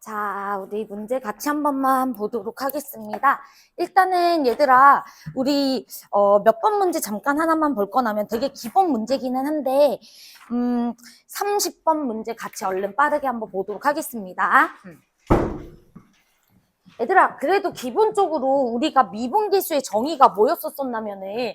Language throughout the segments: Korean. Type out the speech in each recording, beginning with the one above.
자, 우리 문제 같이 한 번만 보도록 하겠습니다. 일단은 얘들아, 우리 몇 번 문제 잠깐 하나만 볼 거라면 되게 기본 문제기는 한데 30번 문제 같이 얼른 빠르게 한번 보도록 하겠습니다. 얘들아, 그래도 기본적으로 우리가 미분계수의 정의가 뭐였었냐면은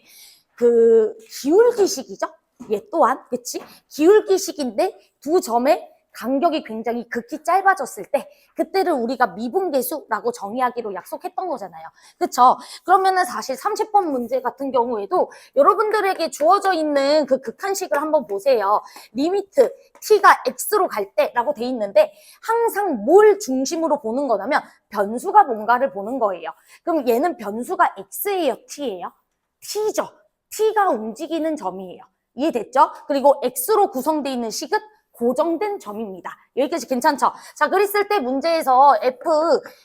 그 기울기식이죠? 얘 또한, 그치? 기울기식인데 두 점의 간격이 굉장히 극히 짧아졌을 때 그때를 우리가 미분계수라고 정의하기로 약속했던 거잖아요. 그쵸? 그러면은 사실 30번 문제 같은 경우에도 여러분들에게 주어져 있는 그 극한식을 한번 보세요. 리미트 t가 x로 갈 때라고 돼 있는데 항상 뭘 중심으로 보는 거냐면 변수가 뭔가를 보는 거예요. 그럼 얘는 변수가 x예요, t예요? t죠. t가 움직이는 점이에요. 이해됐죠? 그리고 x로 구성되어 있는 식은 고정된 점입니다. 여기까지 괜찮죠? 자, 그랬을 때 문제에서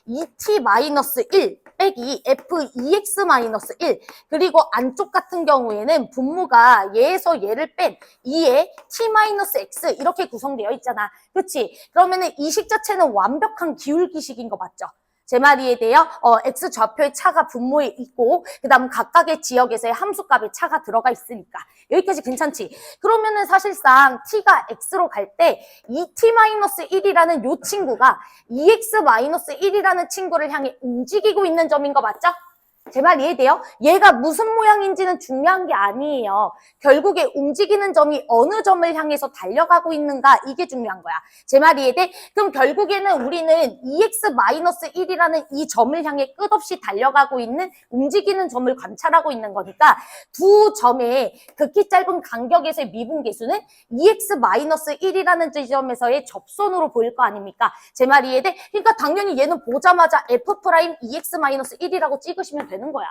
f2t-1 빼기 f2x-1 그리고 안쪽 같은 경우에는 분모가 얘에서 얘를 뺀 2의 t-x 이렇게 구성되어 있잖아. 그치? 그러면은 이 식 자체는 완벽한 기울기식인 거 맞죠? 제 말 이해돼요? x 좌표의 차가 분모에 있고 그 다음 각각의 지역에서의 함수값의 차가 들어가 있으니까 여기까지 괜찮지? 그러면은 사실상 t가 x로 갈 때 2t-1이라는 요 친구가 2x-1이라는 친구를 향해 움직이고 있는 점인 거 맞죠? 제 말 이해돼요? 얘가 무슨 모양인지는 중요한 게 아니에요. 결국에 움직이는 점이 어느 점을 향해서 달려가고 있는가 이게 중요한 거야. 제 말 이해돼? 그럼 결국에는 우리는 2x-1이라는 이 점을 향해 끝없이 달려가고 있는 움직이는 점을 관찰하고 있는 거니까 두 점의 극히 짧은 간격에서의 미분계수는 2x-1이라는 지점에서의 접선으로 보일 거 아닙니까? 제 말 이해돼? 그러니까 당연히 얘는 보자마자 f'2x-1이라고 찍으시면 되는 거야.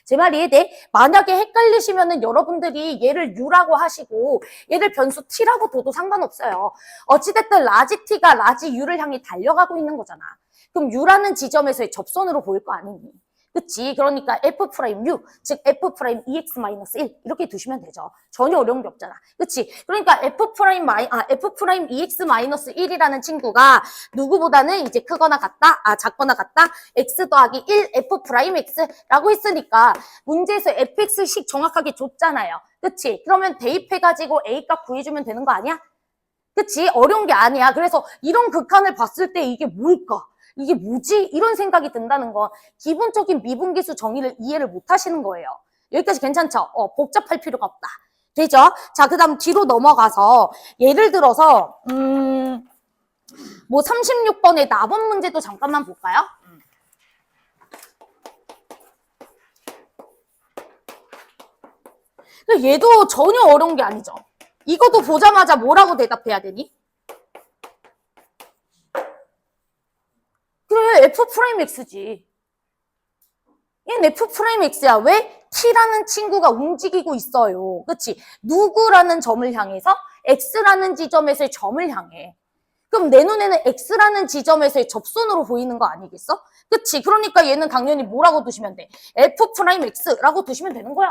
제 말 이해돼? 만약에 헷갈리시면은 여러분들이 얘를 u라고 하시고 얘를 변수 t라고 둬도 상관없어요. 어찌됐든 라지 t가 라지 u를 향해 달려가고 있는 거잖아. 그럼 u라는 지점에서의 접선으로 보일 거 아니니? 그치? 그러니까 f'(u), 즉 f'2x-1 이렇게 두시면 되죠. 전혀 어려운 게 없잖아. 그치? 그러니까 f'(2x-1이라는 친구가 누구보다는 이제 크거나 같다, 작거나 같다, x 더하기 1 f'x라고 했으니까 문제에서 fx식 정확하게 줬잖아요. 그치? 그러면 대입해가지고 a값 구해주면 되는 거 아니야? 그치? 어려운 게 아니야. 그래서 이런 극한을 봤을 때 이게 뭘까? 이게 뭐지? 이런 생각이 든다는 건 기본적인 미분계수 정의를 이해를 못 하시는 거예요. 여기까지 괜찮죠? 복잡할 필요가 없다. 되죠? 자, 그 다음 뒤로 넘어가서 예를 들어서 뭐 36번의 나번 문제도 잠깐만 볼까요? 근데 얘도 전혀 어려운 게 아니죠. 이것도 보자마자 뭐라고 대답해야 되니? 그래, f'x지. 얘는 f'x야. 왜? t라는 친구가 움직이고 있어요. 그치? 누구라는 점을 향해서? x라는 지점에서의 점을 향해. 그럼 내 눈에는 x라는 지점에서의 접선으로 보이는 거 아니겠어? 그치? 그러니까 얘는 당연히 뭐라고 두시면 돼? f'x라고 두시면 되는 거야.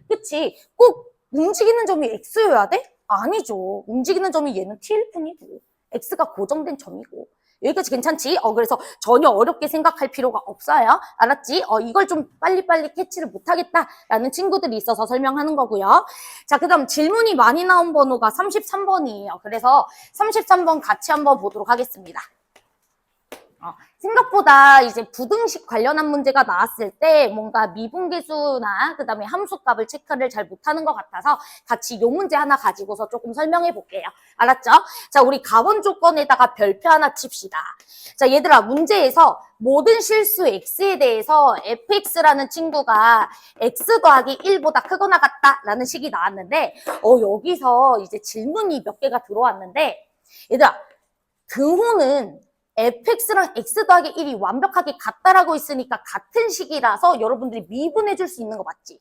그치? 꼭 움직이는 점이 x여야 돼? 아니죠. 움직이는 점이 얘는 t일 뿐이고 x가 고정된 점이고 여기까지 괜찮지? 그래서 전혀 어렵게 생각할 필요가 없어요. 알았지? 이걸 좀 빨리빨리 캐치를 못하겠다라는 친구들이 있어서 설명하는 거고요. 자, 그 다음 질문이 많이 나온 번호가 33번이에요. 그래서 33번 같이 한번 보도록 하겠습니다. 생각보다 이제 부등식 관련한 문제가 나왔을 때 뭔가 미분계수나 그 다음에 함수값을 체크를 잘 못하는 것 같아서 같이 요 문제 하나 가지고서 조금 설명해 볼게요. 알았죠? 자, 우리 가원 조건에다가 별표 하나 칩시다. 자, 얘들아, 문제에서 모든 실수 x에 대해서 fx라는 친구가 x 더하기 1보다 크거나 같다라는 식이 나왔는데 여기서 이제 질문이 몇 개가 들어왔는데 얘들아, 등호는 fx랑 x 더하기 1이 완벽하게 같다라고 있으니까 같은 식이라서 여러분들이 미분해 줄 수 있는 거 맞지?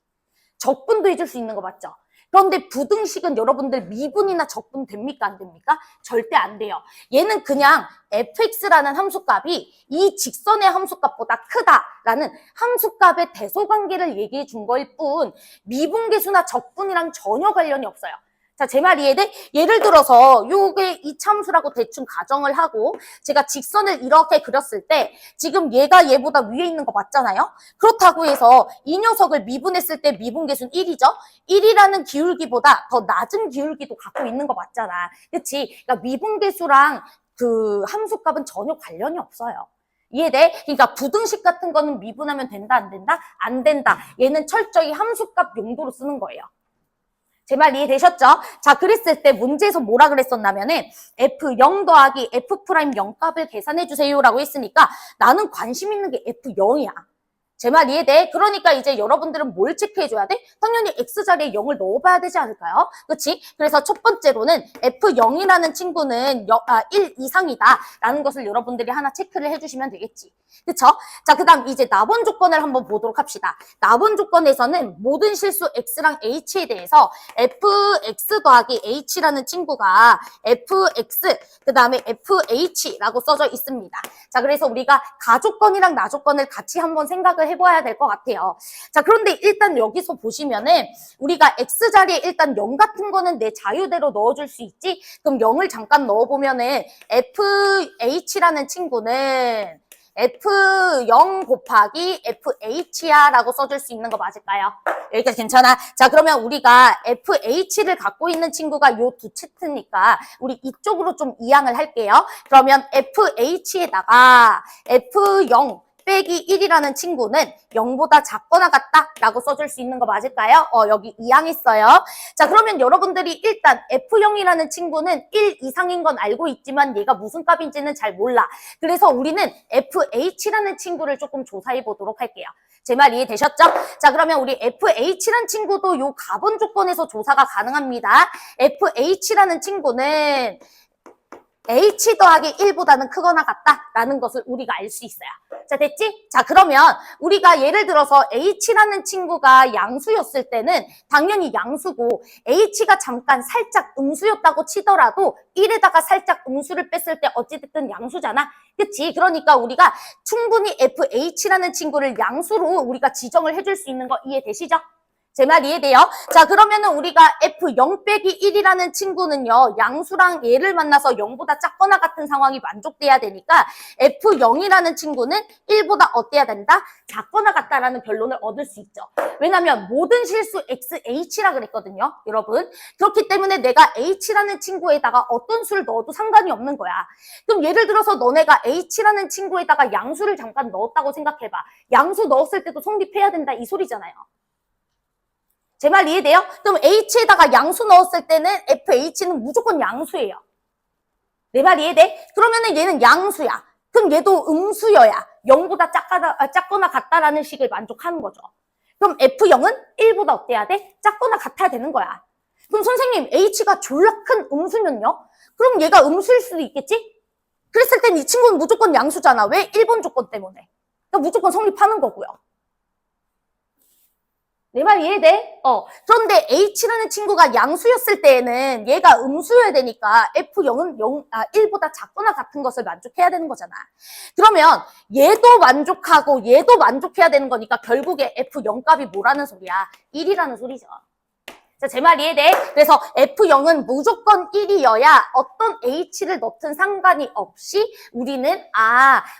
적분도 해줄 수 있는 거 맞죠? 그런데 부등식은 여러분들 미분이나 적분 됩니까? 안 됩니까? 절대 안 돼요. 얘는 그냥 fx라는 함수값이 이 직선의 함수값보다 크다라는 함수값의 대소관계를 얘기해 준 거일 뿐 미분계수나 적분이랑 전혀 관련이 없어요. 자, 제 말 이해돼? 예를 들어서 요게 이차함수라고 대충 가정을 하고 제가 직선을 이렇게 그렸을 때 지금 얘가 얘보다 위에 있는 거 맞잖아요? 그렇다고 해서 이 녀석을 미분했을 때 미분계수는 1이죠? 1이라는 기울기보다 더 낮은 기울기도 갖고 있는 거 맞잖아. 그치? 그러니까 미분계수랑 그 함수값은 전혀 관련이 없어요. 이해돼? 그러니까 부등식 같은 거는 미분하면 된다, 안 된다? 안 된다. 얘는 철저히 함수값 용도로 쓰는 거예요. 제 말 이해되셨죠? 자, 그랬을 때 문제에서 뭐라 그랬었냐면은 F0 더하기 F'0 값을 계산해 주세요라고 했으니까 나는 관심 있는 게 F0이야. 제 말 이해돼? 그러니까 이제 여러분들은 뭘 체크해줘야 돼? 당연히 X자리에 0을 넣어봐야 되지 않을까요? 그치? 그래서 첫 번째로는 F0이라는 친구는 1 이상이다 라는 것을 여러분들이 하나 체크를 해주시면 되겠지. 그쵸? 자, 그 다음 이제 나번 조건을 한번 보도록 합시다. 나번 조건에서는 모든 실수 X랑 H에 대해서 Fx 더하기 H라는 친구가 Fx, 그 다음에 FH라고 써져 있습니다. 자, 그래서 우리가 가조건이랑 나조건을 같이 한번 생각을 해봐야 될 것 같아요. 자, 그런데 일단 여기서 보시면은 우리가 X자리에 일단 0 같은 거는 내 자유대로 넣어줄 수 있지? 그럼 0을 잠깐 넣어보면은 FH라는 친구는 F0 곱하기 FH야 라고 써줄 수 있는 거 맞을까요? 여기까지 괜찮아? 자, 그러면 우리가 FH를 갖고 있는 친구가 요 두 세트니까 우리 이쪽으로 좀 이항을 할게요. 그러면 FH에다가 F0 빼기 1이라는 친구는 0보다 작거나 같다라고 써줄 수 있는 거 맞을까요? 여기 이항했어요. 자, 그러면 여러분들이 일단 F0이라는 친구는 1 이상인 건 알고 있지만 얘가 무슨 값인지는 잘 몰라. 그래서 우리는 FH라는 친구를 조금 조사해 보도록 할게요. 제 말 이해되셨죠? 자, 그러면 우리 FH라는 친구도 요 가본 조건에서 조사가 가능합니다. FH라는 친구는 H 더하기 1보다는 크거나 같다라는 것을 우리가 알 수 있어요. 자, 됐지? 자, 그러면 우리가 예를 들어서 H라는 친구가 양수였을 때는 당연히 양수고 H가 잠깐 살짝 음수였다고 치더라도 1에다가 살짝 음수를 뺐을 때 어찌됐든 양수잖아. 그치? 그러니까 우리가 충분히 FH라는 친구를 양수로 우리가 지정을 해줄 수 있는 거 이해되시죠? 제 말 이해돼요? 자, 그러면은 우리가 F0 빼기 1이라는 친구는요, 양수랑 얘를 만나서 0보다 작거나 같은 상황이 만족돼야 되니까 F0이라는 친구는 1보다 어때야 된다? 작거나 같다라는 결론을 얻을 수 있죠. 왜냐면 모든 실수 XH라 그랬거든요, 여러분. 그렇기 때문에 내가 H라는 친구에다가 어떤 수를 넣어도 상관이 없는 거야. 그럼 예를 들어서 너네가 H라는 친구에다가 양수를 잠깐 넣었다고 생각해봐. 양수 넣었을 때도 성립해야 된다 이 소리잖아요. 제 말 이해돼요? 그럼 H에다가 양수 넣었을 때는 FH는 무조건 양수예요. 내 말 이해돼? 그러면은 얘는 양수야. 그럼 얘도 음수여야 0보다 작거나 같다라는 식을 만족하는 거죠. 그럼 F0은 1보다 어때야 돼? 작거나 같아야 되는 거야. 그럼 선생님 H가 졸라 큰 음수면요? 그럼 얘가 음수일 수도 있겠지? 그랬을 땐 이 친구는 무조건 양수잖아. 왜? 1번 조건 때문에. 그러니까 무조건 성립하는 거고요. 내 말 이해돼? 그런데 H라는 친구가 양수였을 때에는 얘가 음수여야 되니까 F0은 1보다 작거나 같은 것을 만족해야 되는 거잖아. 그러면 얘도 만족하고 얘도 만족해야 되는 거니까 결국에 F0 값이 뭐라는 소리야? 1이라는 소리죠. 자, 제 말 이해돼? 그래서 F0은 무조건 1이어야 어떤 H를 넣든 상관이 없이 우리는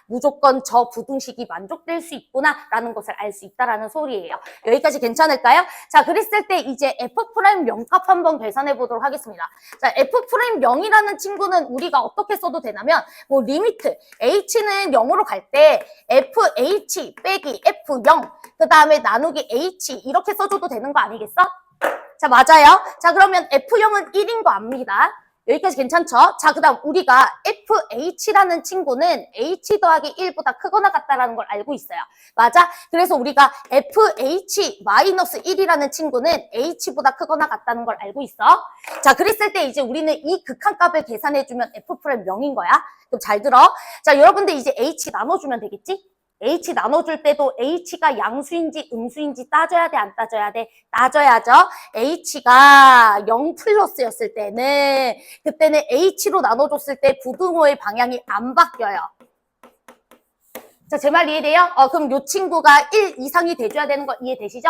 무조건 저 부등식이 만족될 수 있구나 라는 것을 알 수 있다라는 소리예요. 여기까지 괜찮을까요? 자, 그랬을 때 이제 F'0값 한번 계산해 보도록 하겠습니다. 자, F'0이라는 친구는 우리가 어떻게 써도 되냐면 뭐 리미트 H는 0으로 갈 때 FH 빼기 F0 그 다음에 나누기 H 이렇게 써줘도 되는 거 아니겠어? 자, 맞아요. 자, 그러면 F0은 1인 거 압니다. 여기까지 괜찮죠? 자, 그 다음 우리가 FH라는 친구는 H 더하기 1보다 크거나 같다라는 걸 알고 있어요. 맞아? 그래서 우리가 FH-1이라는 친구는 H보다 크거나 같다는 걸 알고 있어. 자, 그랬을 때 이제 우리는 이 극한값을 계산해주면 F'0인 거야. 그럼 잘 들어. 자, 여러분들 이제 H 나눠주면 되겠지? H 나눠줄 때도 H가 양수인지 음수인지 따져야 돼, 안 따져야 돼? 따져야죠. H가 0 플러스였을 때는 그때는 H로 나눠줬을 때 부등호의 방향이 안 바뀌어요. 자, 제 말 이해돼요? 그럼 요 친구가 1 이상이 돼줘야 되는 거 이해되시죠?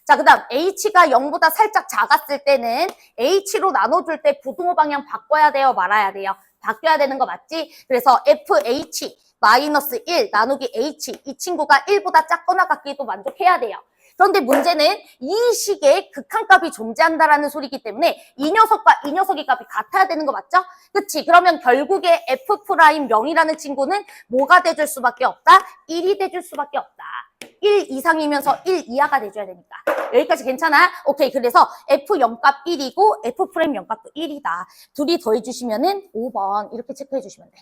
자, 그 다음 H가 0보다 살짝 작았을 때는 H로 나눠줄 때 부등호 방향 바꿔야 돼요? 말아야 돼요? 바뀌어야 되는 거 맞지? 그래서 FH 마이너스 1 나누기 H 이 친구가 1보다 작거나 같기도 만족해야 돼요. 그런데 문제는 이 식에 극한값이 존재한다라는 소리이기 때문에 이 녀석과 이 녀석의 값이 같아야 되는 거 맞죠? 그치? 그러면 결국에 F'0이라는 친구는 뭐가 돼줄 수밖에 없다? 1이 돼줄 수밖에 없다. 1 이상이면서 1 이하가 돼줘야 되니까. 여기까지 괜찮아? 오케이. 그래서 F0값 1이고 F'0값도 1이다. 둘이 더해주시면은 5번 이렇게 체크해주시면 돼.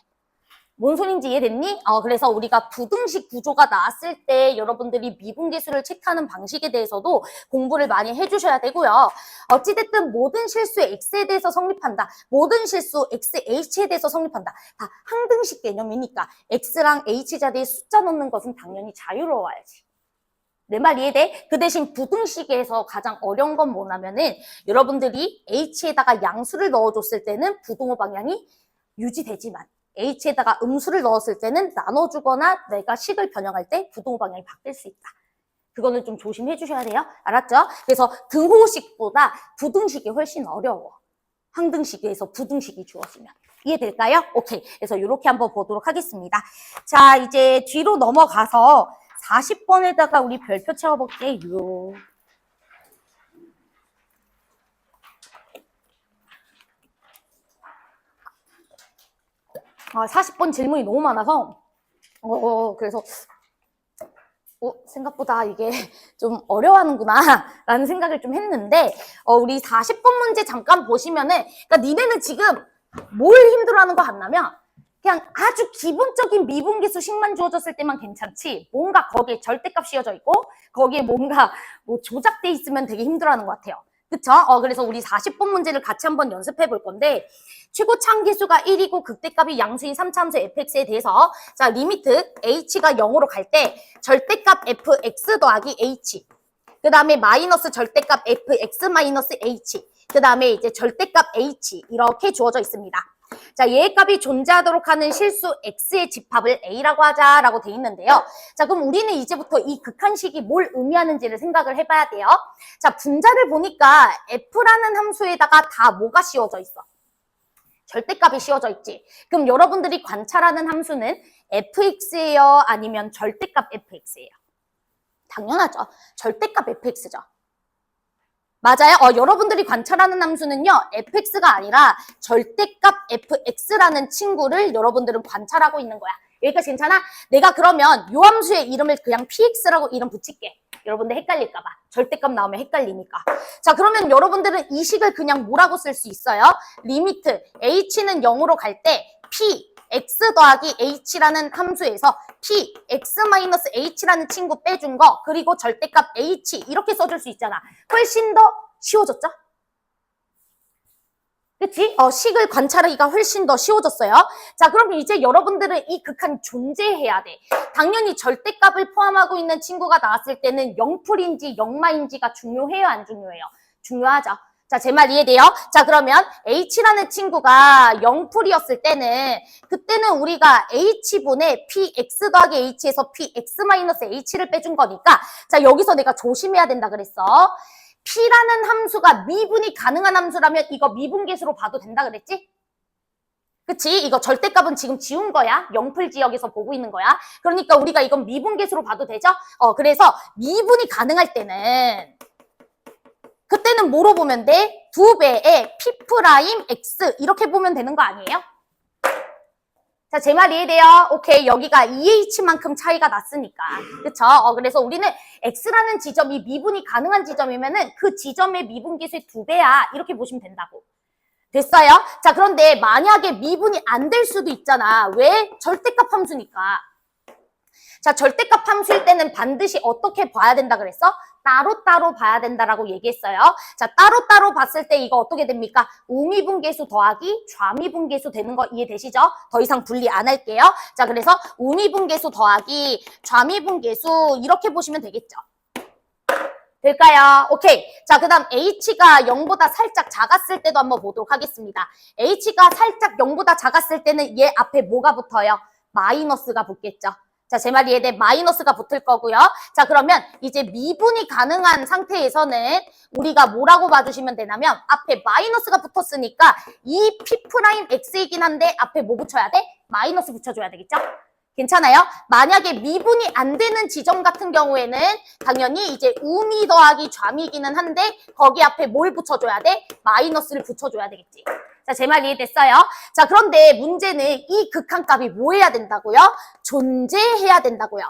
뭔 소린지 이해됐니? 그래서 우리가 부등식 구조가 나왔을 때 여러분들이 미분계수를 체크하는 방식에 대해서도 공부를 많이 해주셔야 되고요. 어찌됐든 모든 실수 X에 대해서 성립한다. 모든 실수 XH에 대해서 성립한다. 다 항등식 개념이니까 X랑 H 자리에 숫자 넣는 것은 당연히 자유로워야지. 내 말 이해돼? 그 대신 부등식에서 가장 어려운 건 뭐냐면은 여러분들이 H에다가 양수를 넣어줬을 때는 부등호 방향이 유지되지만 H에다가 음수를 넣었을 때는 나눠주거나 내가 식을 변형할 때 부등호 방향이 바뀔 수 있다. 그거는 좀 조심해 주셔야 돼요. 알았죠? 그래서 등호식보다 부등식이 훨씬 어려워. 항등식에서 부등식이 주어지면. 이해될까요? 오케이. 그래서 이렇게 한번 보도록 하겠습니다. 자, 이제 뒤로 넘어가서 40번에다가 우리 별표 채워볼게요. 40번 질문이 너무 많아서 그래서 생각보다 이게 좀 어려워하는구나 라는 생각을 좀 했는데 우리 40번 문제 잠깐 보시면은 그러니까 니네는 지금 뭘 힘들어하는 거 같냐면 그냥 아주 기본적인 미분계수식만 주어졌을 때만 괜찮지 뭔가 거기에 절대값 씌워져 있고 거기에 뭔가 뭐 조작돼 있으면 되게 힘들어하는 것 같아요. 그쵸? 그래서 우리 40번 문제를 같이 한번 연습해 볼 건데 최고 참계수가 1이고 극대값이 양수인 3차함수 fx에 대해서 자 리미트 h가 0으로 갈 때 절대값 fx 더하기 h 그 다음에 마이너스 절대값 fx 마이너스 h 그 다음에 이제 절대값 h 이렇게 주어져 있습니다. 자, 얘의 값이 존재하도록 하는 실수 x의 집합을 a라고 하자라고 돼 있는데요. 자, 그럼 우리는 이제부터 이 극한식이 뭘 의미하는지를 생각을 해봐야 돼요. 자, 분자를 보니까 f라는 함수에다가 다 뭐가 씌워져 있어? 절대값이 씌워져 있지. 그럼 여러분들이 관찰하는 함수는 fx예요? 아니면 절대값 fx예요? 당연하죠. 절대값 fx죠. 맞아요. 여러분들이 관찰하는 함수는요. fx가 아니라 절대값 fx라는 친구를 여러분들은 관찰하고 있는 거야. 여기까지 괜찮아? 내가 그러면 요 함수의 이름을 그냥 px라고 이름 붙일게. 여러분들 헷갈릴까 봐. 절대값 나오면 헷갈리니까. 자, 그러면 여러분들은 이 식을 그냥 뭐라고 쓸 수 있어요? 리미트 h는 0으로 갈 때 p x 더하기 h라는 함수에서 p x-h라는 친구 빼준 거 그리고 절대값 h 이렇게 써줄 수 있잖아. 훨씬 더 쉬워졌죠? 그치? 식을 관찰하기가 훨씬 더 쉬워졌어요. 자, 그럼 이제 여러분들은 이 극한이 존재해야 돼. 당연히 절대값을 포함하고 있는 친구가 나왔을 때는 0풀인지 0마인지가 중요해요? 안 중요해요? 중요하죠. 자, 제 말 이해돼요? 자, 그러면 H라는 친구가 0풀이었을 때는 그때는 우리가 H분의 Px 더하기 H에서 Px-H를 빼준 거니까 자, 여기서 내가 조심해야 된다 그랬어. P라는 함수가 미분이 가능한 함수라면 이거 미분계수로 봐도 된다 그랬지? 그치? 이거 절대값은 지금 지운 거야. 0풀 지역에서 보고 있는 거야. 그러니까 우리가 이건 미분계수로 봐도 되죠? 그래서 미분이 가능할 때는 그때는 뭐로 보면 돼? 2배의 P'X 이렇게 보면 되는 거 아니에요? 자, 제 말 이해돼요? 오케이, 여기가 2H만큼 차이가 났으니까. 그쵸? 그래서 우리는 X라는 지점이 미분이 가능한 지점이면은 그 지점의 미분계수의 2배야. 이렇게 보시면 된다고. 됐어요? 자, 그런데 만약에 미분이 안 될 수도 있잖아. 왜? 절대값 함수니까. 자, 절대값 함수일 때는 반드시 어떻게 봐야 된다 그랬어? 따로따로 봐야 된다라고 얘기했어요. 자, 따로따로 봤을 때 이거 어떻게 됩니까? 우미분계수 더하기 좌미분계수 되는 거 이해되시죠? 더 이상 분리 안 할게요. 자, 그래서 우미분계수 더하기 좌미분계수 이렇게 보시면 되겠죠. 될까요? 오케이. 자, 그 다음 H가 0보다 살짝 작았을 때도 한번 보도록 하겠습니다. H가 살짝 0보다 작았을 때는 얘 앞에 뭐가 붙어요? 마이너스가 붙겠죠. 자, 제 말 이해돼? 마이너스가 붙을 거고요. 자, 그러면 이제 미분이 가능한 상태에서는 우리가 뭐라고 봐주시면 되냐면 앞에 마이너스가 붙었으니까 이 P'X이긴 한데 앞에 뭐 붙여야 돼? 마이너스 붙여줘야 되겠죠? 괜찮아요? 만약에 미분이 안 되는 지점 같은 경우에는 당연히 이제 우미 더하기 좌미기는 한데 거기 앞에 뭘 붙여줘야 돼? 마이너스를 붙여줘야 되겠지. 자, 제 말 이해됐어요? 자, 그런데 문제는 이 극한값이 뭐 해야 된다고요? 존재해야 된다고요.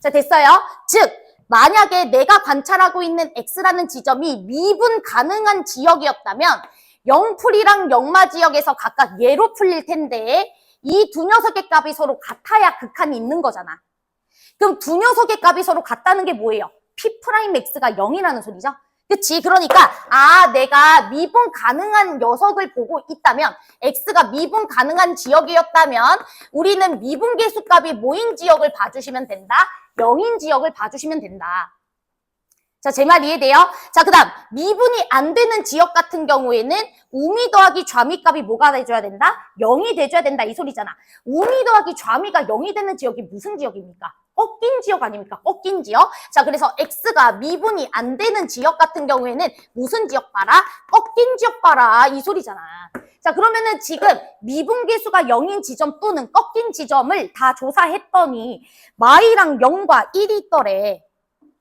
자, 됐어요? 즉, 만약에 내가 관찰하고 있는 X라는 지점이 미분 가능한 지역이었다면 0풀이랑 0마 지역에서 각각 예로 풀릴 텐데 이 두 녀석의 값이 서로 같아야 극한이 있는 거잖아. 그럼 두 녀석의 값이 서로 같다는 게 뭐예요? P'X가 0이라는 소리죠? 그치? 그러니까 내가 미분 가능한 녀석을 보고 있다면 X가 미분 가능한 지역이었다면 우리는 미분계수 값이 뭐인 지역을 봐주시면 된다? 0인 지역을 봐주시면 된다. 자, 제 말 이해돼요? 자, 그 다음 미분이 안 되는 지역 같은 경우에는 우미 더하기 좌미 값이 뭐가 돼줘야 된다? 0이 돼줘야 된다 이 소리잖아. 우미 더하기 좌미가 0이 되는 지역이 무슨 지역입니까? 꺾인 지역 아닙니까? 꺾인 지역. 자, 그래서 X가 미분이 안 되는 지역 같은 경우에는 무슨 지역 봐라? 꺾인 지역 봐라 이 소리잖아. 자, 그러면은 지금 미분계수가 0인 지점 또는 꺾인 지점을 다 조사했더니 마이랑 0과 1이 있더래.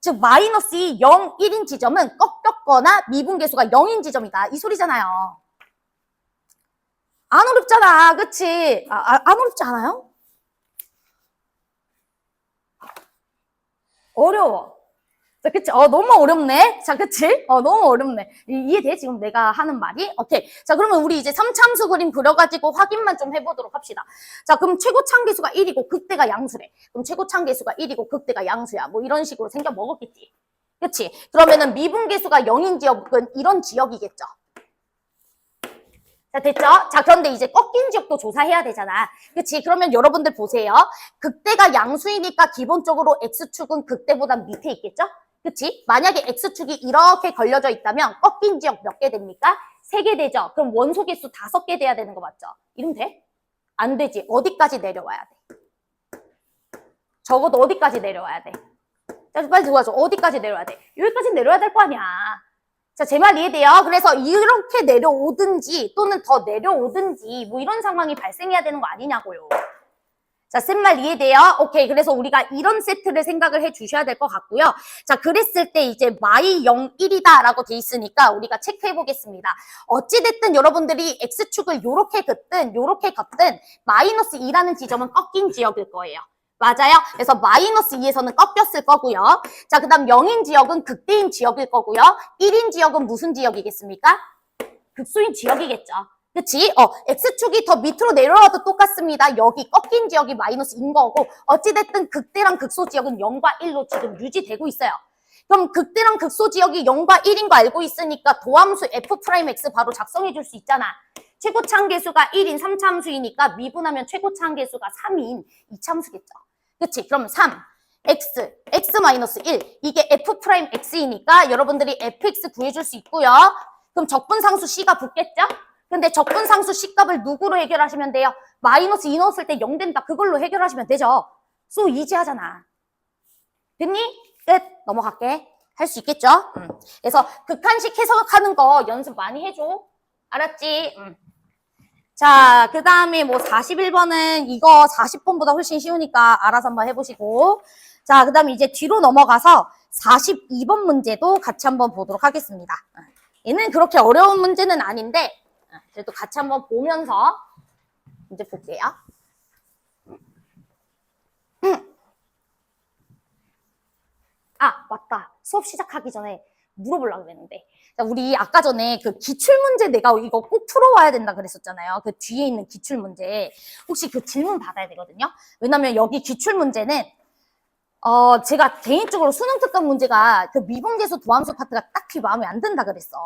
즉 마이너스 2, 0, 1인 지점은 꺾였거나 미분계수가 0인 지점이다. 이 소리잖아요. 안 어렵잖아. 그치? 안 어렵지 않아요? 어려워. 자, 그치? 너무 어렵네. 자, 그치? 너무 어렵네. 이해돼? 지금 내가 하는 말이? 오케이. 자, 그러면 우리 이제 3참수 그림 그려가지고 확인만 좀 해보도록 합시다. 자, 그럼 최고차함계수가 1이고 극대가 양수래. 그럼 최고차함계수가 1이고 극대가 양수야. 뭐 이런 식으로 생겨 먹었겠지. 그치? 그러면은 미분계수가 0인 지역은 이런 지역이겠죠. 자, 됐죠? 자, 그런데 이제 꺾인 지역도 조사해야 되잖아. 그치? 그러면 여러분들 보세요. 극대가 양수이니까 기본적으로 X축은 극대보다 밑에 있겠죠? 그치? 만약에 X축이 이렇게 걸려져 있다면 꺾인 지역 몇 개 됩니까? 3개 되죠? 그럼 원소 개수 5개 돼야 되는 거 맞죠? 이러면 돼? 안 되지. 어디까지 내려와야 돼? 적어도 어디까지 내려와야 돼? 자, 빨리 들어와줘. 어디까지 내려와야 돼? 여기까지 내려와야 될 거 아니야. 자, 제 말 이해돼요? 그래서 이렇게 내려오든지 또는 더 내려오든지 뭐 이런 상황이 발생해야 되는 거 아니냐고요. 자, 쌤 말 이해돼요? 오케이. 그래서 우리가 이런 세트를 생각을 해 주셔야 될 것 같고요. 자, 그랬을 때 이제 마이 0, 1이다 라고 돼 있으니까 우리가 체크해 보겠습니다. 어찌됐든 여러분들이 X축을 요렇게 긋든 요렇게 긋든 마이너스 2라는 지점은 꺾인 지역일 거예요. 맞아요? 그래서 마이너스 2에서는 꺾였을 거고요. 자, 그 다음 0인 지역은 극대인 지역일 거고요. 1인 지역은 무슨 지역이겠습니까? 극소인 지역이겠죠. 그치? X축이 더 밑으로 내려와도 똑같습니다. 여기 꺾인 지역이 마이너스인 거고 어찌됐든 극대랑 극소 지역은 0과 1로 지금 유지되고 있어요. 그럼 극대랑 극소 지역이 0과 1인 거 알고 있으니까 도함수 F'X 바로 작성해 줄 수 있잖아. 최고차함계수가 1인 3차함수이니까 미분하면 최고차함계수가 3인 2차함수겠죠. 그치? 그럼 3, X, X-1 이게 F'X이니까 여러분들이 Fx 구해줄 수 있고요. 그럼 적분상수 C가 붙겠죠? 근데 적분상수 C값을 누구로 해결하시면 돼요? 마이너스 2 넣었을 때 0 된다. 그걸로 해결하시면 되죠. 소 이지하잖아. 됐니? 끝. 넘어갈게. 할 수 있겠죠? 그래서 극한식 해석하는 거 연습 많이 해줘. 알았지? 자, 그 다음에 뭐 41번은 이거 40번보다 훨씬 쉬우니까 알아서 한번 해보시고. 자, 그 다음에 이제 뒤로 넘어가서 42번 문제도 같이 한번 보도록 하겠습니다. 얘는 그렇게 어려운 문제는 아닌데 그래도 같이 한번 보면서 이제 볼게요. 맞다. 수업 시작하기 전에 물어보려고 그랬는데. 자, 우리 아까 전에 그 기출문제 내가 이거 꼭 풀어와야 된다 그랬었잖아요. 그 뒤에 있는 기출문제. 혹시 그 질문 받아야 되거든요. 왜냐면 여기 기출문제는 제가 개인적으로 수능 특강 문제가 그 미분계수 도함수 파트가 딱히 마음에 안 든다 그랬어.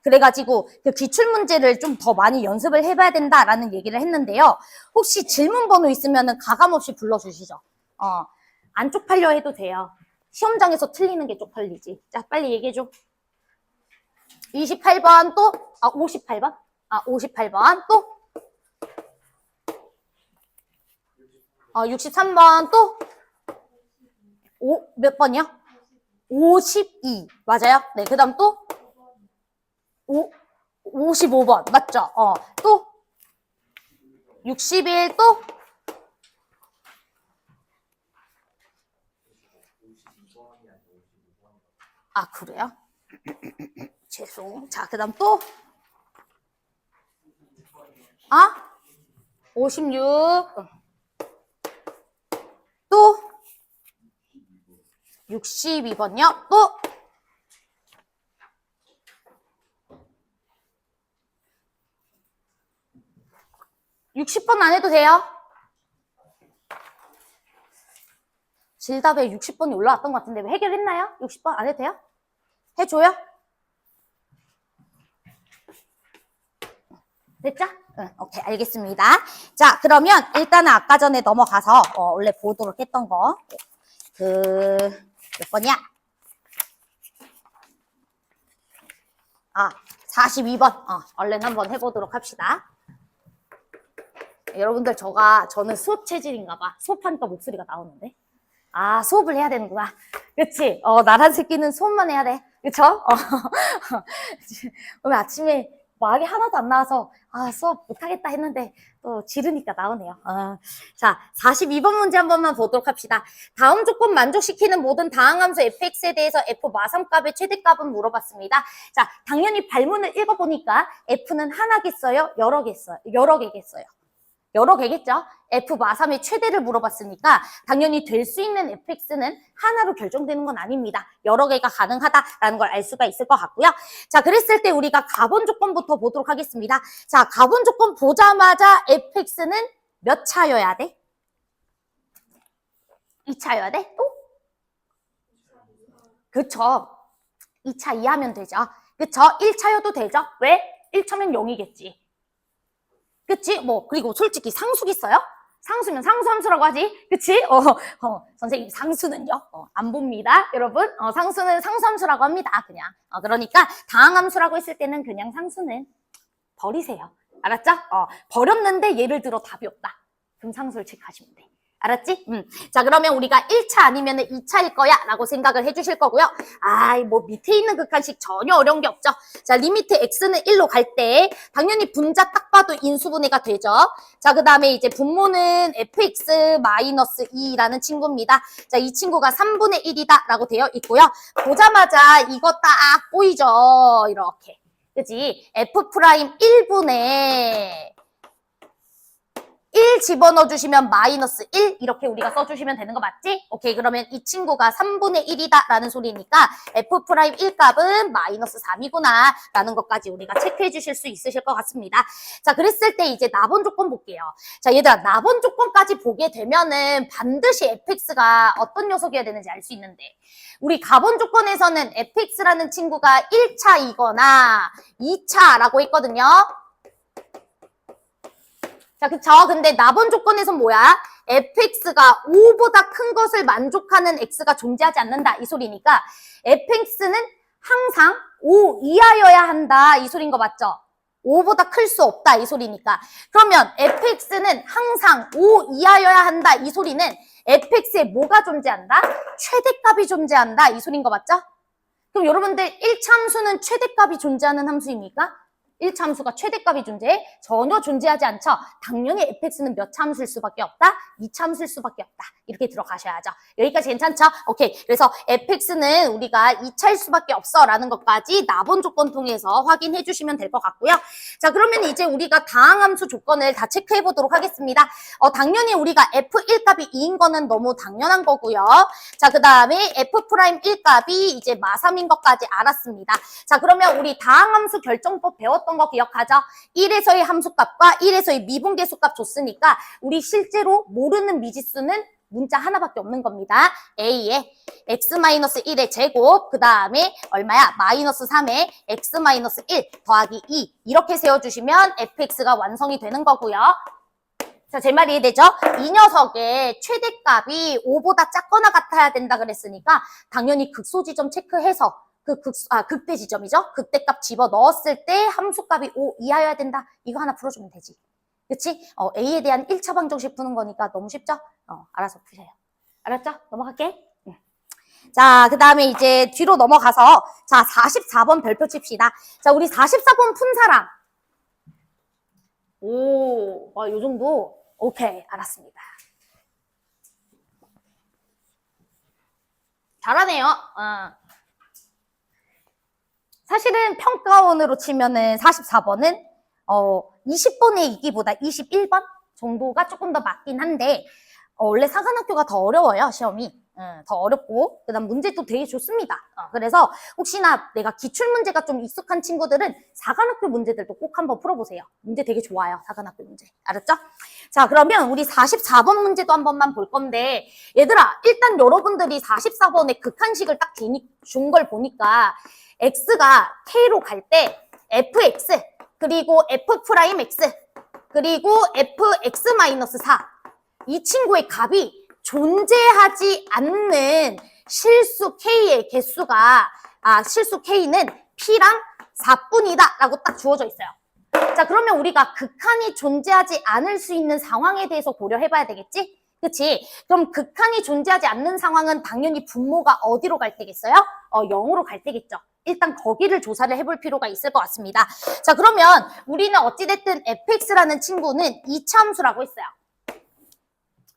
그래가지고 그 기출문제를 좀 더 많이 연습을 해봐야 된다라는 얘기를 했는데요. 혹시 질문 번호 있으면은 가감없이 불러주시죠. 안 쪽팔려 해도 돼요. 시험장에서 틀리는 게 쪽팔리지. 자, 빨리 얘기해줘. 28번 또? 58번? 58번 또? 63번 또? 몇 번이요? 52. 맞아요? 네, 그 다음 또? 55번. 맞죠? 또? 61 또? 아, 그래요? 죄송. 자, 그 다음 또? 56. 또? 62번요. 또? 60번 안 해도 돼요? 질답에 60번이 올라왔던 것 같은데 해결했나요? 60번 안 해도 돼요? 해줘요? 됐죠? 응, 오케이, 알겠습니다. 자, 그러면 일단은 아까 전에 넘어가서 원래 보도록 했던 거 몇 번이야? 42번. 얼른 한번 해보도록 합시다. 여러분들 저는 수업 체질인가 봐. 수업하니까 목소리가 나오는데. 수업을 해야 되는구나. 그치? 나란 새끼는 수업만 해야 돼. 그쵸? 오늘 아침에 말이 하나도 안 나와서 수업 못하겠다 했는데 또 지르니까 나오네요. 자, 42번 문제 한 번만 보도록 합시다. 다음 조건 만족시키는 모든 다항함수 fx에 대해서 f 마삼값의 최대값은 물어봤습니다. 자, 당연히 발문을 읽어보니까 f는 하나겠어요? 여러 개겠어요? 여러 개겠죠? f 마삼의 최대를 물어봤으니까 당연히 될 수 있는 fx는 하나로 결정되는 건 아닙니다. 여러 개가 가능하다라는 걸 알 수가 있을 것 같고요. 자, 그랬을 때 우리가 가본 조건부터 보도록 하겠습니다. 자, 가본 조건 보자마자 fx는 몇 차여야 돼? 2차여야 돼? 또? 그쵸. 2차 이하면 되죠. 그쵸? 1차여도 되죠? 왜? 1차면 0이겠지. 그치? 그리고 솔직히 상수겠어요? 상수면 상수함수라고 하지. 그치? 선생님, 상수는요? 안 봅니다. 여러분, 상수는 상수함수라고 합니다. 그냥. 그러니까, 다항함수라고 했을 때는 그냥 상수는 버리세요. 알았죠? 버렸는데 예를 들어 답이 없다. 그럼 상수를 체크하시면 돼. 알았지? 자, 그러면 우리가 1차 아니면 2차일 거야 라고 생각을 해주실 거고요. 밑에 있는 극한식 전혀 어려운 게 없죠. 자, 리미트 x는 1로 갈 때 당연히 분자 딱 봐도 인수분해가 되죠. 자, 그 다음에 이제 분모는 fx-2라는 친구입니다. 자, 이 친구가 3분의 1이다 라고 되어 있고요. 보자마자 이거 딱 보이죠? 이렇게. 그치? f'1분의 1 집어넣어 주시면 마이너스 1 이렇게 우리가 써주시면 되는 거 맞지? 오케이, 그러면 이 친구가 3분의 1이다 라는 소리니까 f'1 값은 마이너스 3이구나 라는 것까지 우리가 체크해 주실 수 있으실 것 같습니다. 자, 그랬을 때 이제 나번 조건 볼게요. 자, 얘들아, 나번 조건까지 보게 되면은 반드시 fx가 어떤 녀석이어야 되는지 알 수 있는데 우리 가본 조건에서는 fx라는 친구가 1차이거나 2차라고 했거든요. 자, 그쵸? 근데 나번 조건에서 뭐야? fx가 5보다 큰 것을 만족하는 x가 존재하지 않는다. 이 소리니까 fx는 항상 5 이하여야 한다. 이 소리인 거 맞죠? 5보다 클 수 없다. 이 소리니까. 그러면 fx는 항상 5 이하여야 한다. 이 소리는 fx에 뭐가 존재한다? 최대값이 존재한다. 이 소리인 거 맞죠? 그럼 여러분들 1차 함수는 최대값이 존재하는 함수입니까? 1차 함수가 최대값이 존재해? 전혀 존재하지 않죠. 당연히 fx는 몇 차 함수일 수밖에 없다? 2차 함수일 수밖에 없다. 이렇게 들어가셔야죠. 여기까지 괜찮죠? 오케이. 그래서 fx는 우리가 2차일 수밖에 없어 라는 것까지 나본 조건 통해서 확인해 주시면 될 것 같고요. 자, 그러면 이제 우리가 다항함수 조건을 다 체크해 보도록 하겠습니다. 당연히 우리가 f1 값이 2인 거는 너무 당연한 거고요. 자, 그 다음에 f'1 값이 이제 마3인 것까지 알았습니다. 자, 그러면 우리 다항함수 결정법 배웠던 거 기억하죠? 1에서의 함수값과 1에서의 미분계수값 줬으니까 우리 실제로 모르는 미지수는 문자 하나밖에 없는 겁니다. A에 x-1의 제곱, 그 다음에 얼마야? 마이너스 3에 x-1 더하기 2 이렇게 세워주시면 fx가 완성이 되는 거고요. 자, 제 말이 이해되죠? 이 녀석의 최대값이 5보다 작거나 같아야 된다 그랬으니까 당연히 극소지점 체크해서 극대 지점이죠? 극대값 집어 넣었을 때 함수값이 5 이하여야 된다. 이거 하나 풀어주면 되지. 그치? A에 대한 1차 방정식 푸는 거니까 너무 쉽죠? 알아서 푸세요. 알았죠? 넘어갈게. 자, 그 다음에 이제 뒤로 넘어가서, 자, 44번 별표 칩시다. 자, 우리 44번 푼 사람. 오, 요 정도? 오케이, 알았습니다. 잘하네요. 사실은 평가원으로 치면은 44번은 20번의 이기보다 21번 정도가 조금 더 맞긴 한데 원래 사관학교가 더 어려워요, 시험이. 더 어렵고 그다음 문제도 되게 좋습니다. 그래서 혹시나 내가 기출문제가 좀 익숙한 친구들은 사관학교 문제들도 꼭 한번 풀어보세요. 문제 되게 좋아요, 사관학교 문제. 알았죠? 자, 그러면 우리 44번 문제도 한 번만 볼 건데 얘들아, 일단 여러분들이 44번에 극한식을 딱 준 걸 보니까 x가 k로 갈 때 fx 그리고 f'x 그리고 fx-4 이 친구의 값이 존재하지 않는 실수 k의 개수가 실수 k는 p랑 4뿐이다 라고 딱 주어져 있어요. 자, 그러면 우리가 극한이 존재하지 않을 수 있는 상황에 대해서 고려해봐야 되겠지? 그치? 그럼 극한이 존재하지 않는 상황은 당연히 분모가 어디로 갈 때겠어요? 0으로 갈 때겠죠. 일단 거기를 조사를 해볼 필요가 있을 것 같습니다. 자, 그러면 우리는 어찌됐든 fx라는 친구는 이차함수라고 했어요.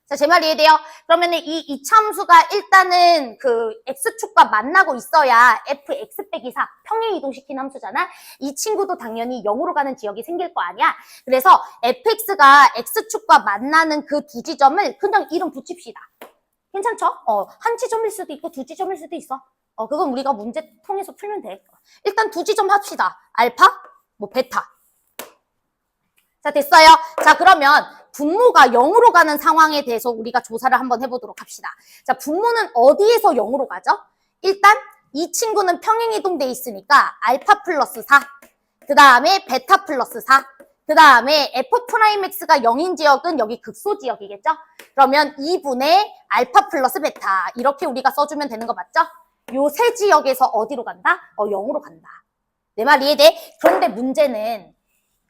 자, 제 말 이해돼요? 그러면은 이 이차함수가 일단은 그 x축과 만나고 있어야 fx 빼기 4 평행 이동시킨 함수잖아. 이 친구도 당연히 0으로 가는 지역이 생길 거 아니야. 그래서 fx가 x축과 만나는 그 두 지점을 그냥 이름 붙입시다. 괜찮죠? 한 지점일 수도 있고 두 지점일 수도 있어. 그건 우리가 문제 통해서 풀면 돼. 일단 두 지점 합시다. 알파, 베타. 자, 됐어요? 자, 그러면 분모가 0으로 가는 상황에 대해서 우리가 조사를 한번 해보도록 합시다. 자, 분모는 어디에서 0으로 가죠? 일단 이 친구는 평행이동돼 있으니까 알파 플러스 4, 그 다음에 베타 플러스 4, 그 다음에 f'x가 0인 지역은 여기 극소 지역이겠죠? 그러면 2분의 알파 플러스 베타 이렇게 우리가 써주면 되는 거 맞죠? 요 세 지역에서 어디로 간다? 0으로 간다. 내 말 이해돼? 그런데 문제는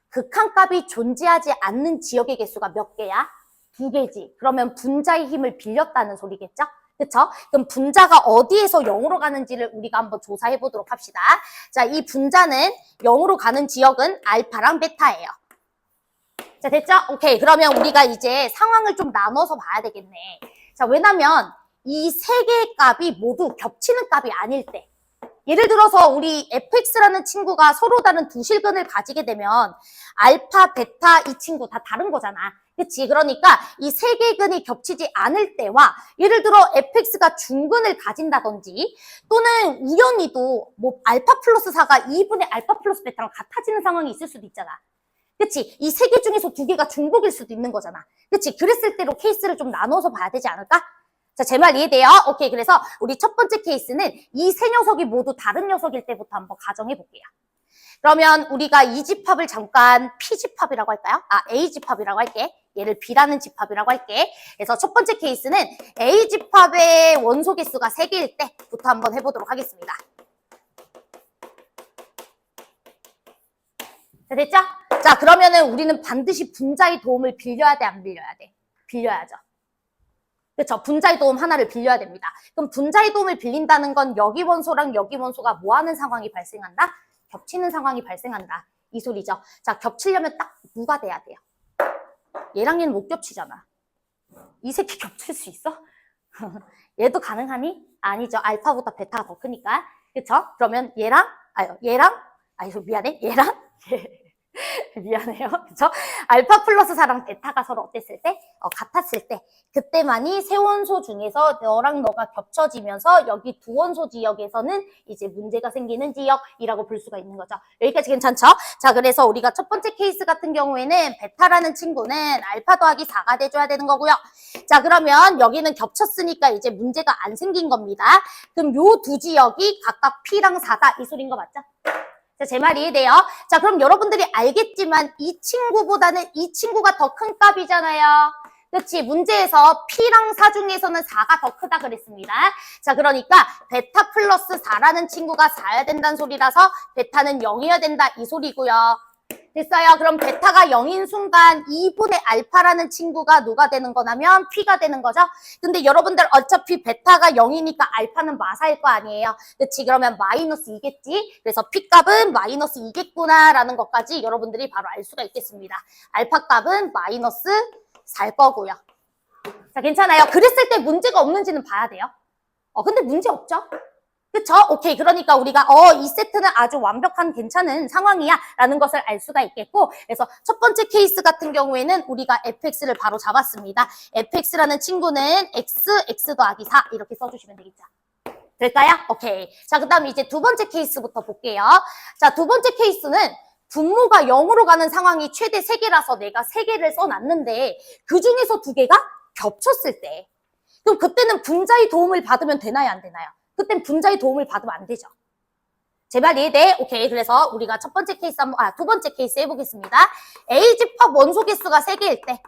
극한값이 존재하지 않는 지역의 개수가 몇 개야? 2개지. 그러면 분자의 힘을 빌렸다는 소리겠죠? 그쵸? 그럼 분자가 어디에서 0으로 가는지를 우리가 한번 조사해 보도록 합시다. 자, 이 분자는 0으로 가는 지역은 알파랑 베타예요. 자, 됐죠? 오케이. 그러면 우리가 이제 상황을 좀 나눠서 봐야 되겠네. 자, 왜냐면 이 세 개의 값이 모두 겹치는 값이 아닐 때. 예를 들어서 우리 fx라는 친구가 서로 다른 두 실근을 가지게 되면 알파, 베타 이 친구 다 다른 거잖아. 그치? 그러니까 이 세 개의 근이 겹치지 않을 때와 예를 들어 fx가 중근을 가진다든지 또는 우연히도 알파 플러스 4가 2분의 알파 플러스 베타랑 같아지는 상황이 있을 수도 있잖아. 그치? 이 세 개 중에서 두 개가 중복일 수도 있는 거잖아. 그치? 그랬을 때로 케이스를 좀 나눠서 봐야 되지 않을까? 자, 제 말 이해돼요? 오케이. 그래서 우리 첫 번째 케이스는 이 세 녀석이 모두 다른 녀석일 때부터 한번 가정해 볼게요. 그러면 우리가 이 집합을 잠깐 P집합이라고 할까요? A집합이라고 할게. 얘를 B라는 집합이라고 할게. 그래서 첫 번째 케이스는 A집합의 원소 개수가 3개일 때부터 한번 해보도록 하겠습니다. 자, 됐죠? 자, 그러면은 우리는 반드시 분자의 도움을 빌려야 돼, 안 빌려야 돼? 빌려야죠. 그렇죠. 분자의 도움 하나를 빌려야 됩니다. 그럼 분자의 도움을 빌린다는 건 여기 원소랑 여기 원소가 뭐 하는 상황이 발생한다? 겹치는 상황이 발생한다. 이 소리죠. 자, 겹치려면 딱 누가 돼야 돼요? 얘랑 얘는 못 겹치잖아. 이 새끼 겹칠 수 있어? 얘도 가능하니? 아니죠. 알파보다 베타가 더 크니까. 그렇죠? 그러면 얘랑 미안해. 얘랑 미안해요. 그쵸? 알파 플러스 4랑 베타가 서로 어땠을 때? 같았을 때. 그때만이 세 원소 중에서 너랑 너가 겹쳐지면서 여기 두 원소 지역에서는 이제 문제가 생기는 지역이라고 볼 수가 있는 거죠. 여기까지 괜찮죠? 자, 그래서 우리가 첫 번째 케이스 같은 경우에는 베타라는 친구는 알파 더하기 4가 돼줘야 되는 거고요. 자, 그러면 여기는 겹쳤으니까 이제 문제가 안 생긴 겁니다. 그럼 요 두 지역이 각각 P랑 4다. 이 소리인 거 맞죠? 자, 제 말 이해돼요? 자, 그럼 여러분들이 알겠지만 이 친구보다는 이 친구가 더 큰 값이잖아요. 그렇지? 문제에서 P랑 4 중에서는 4가 더 크다 그랬습니다. 자, 그러니까 베타 플러스 4라는 친구가 4여야 된다는 소리라서 베타는 0이어야 된다 이 소리고요. 됐어요. 그럼 베타가 0인 순간 2분의 알파라는 친구가 누가 되는 거냐면 P가 되는 거죠. 근데 여러분들 어차피 베타가 0이니까 알파는 마사일 거 아니에요. 그치? 그러면 마이너스 2겠지? 그래서 P 값은 마이너스 2겠구나 라는 것까지 여러분들이 바로 알 수가 있겠습니다. 알파 값은 마이너스 4일 거고요. 자, 괜찮아요. 그랬을 때 문제가 없는지는 봐야 돼요. 근데 문제 없죠? 그쵸? 오케이. 그러니까 우리가 이 세트는 아주 완벽한 괜찮은 상황이야 라는 것을 알 수가 있겠고, 그래서 첫 번째 케이스 같은 경우에는 우리가 fx를 바로 잡았습니다. fx라는 친구는 x 더하기 4 이렇게 써주시면 되겠죠. 될까요? 오케이. 자, 그 다음에 이제 두 번째 케이스부터 볼게요. 자, 두 번째 케이스는 분모가 0으로 가는 상황이 최대 3개라서 내가 3개를 써놨는데 그 중에서 2개가 겹쳤을 때, 그럼 그때는 분자의 도움을 받으면 되나요? 안 되나요? 그땐 분자의 도움을 받으면 안 되죠. 제 말 이해돼? 오케이. 그래서 우리가 첫 번째 케이스 두 번째 케이스 해보겠습니다. A 집합 원소 개수가 3개일 때.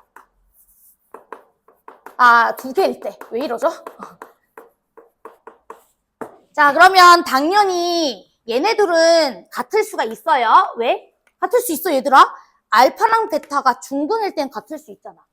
2개일 때. 왜 이러죠? 자, 그러면 당연히 얘네들은 같을 수가 있어요. 왜? 같을 수 있어, 얘들아. 알파랑 베타가 중근일 땐 같을 수 있잖아.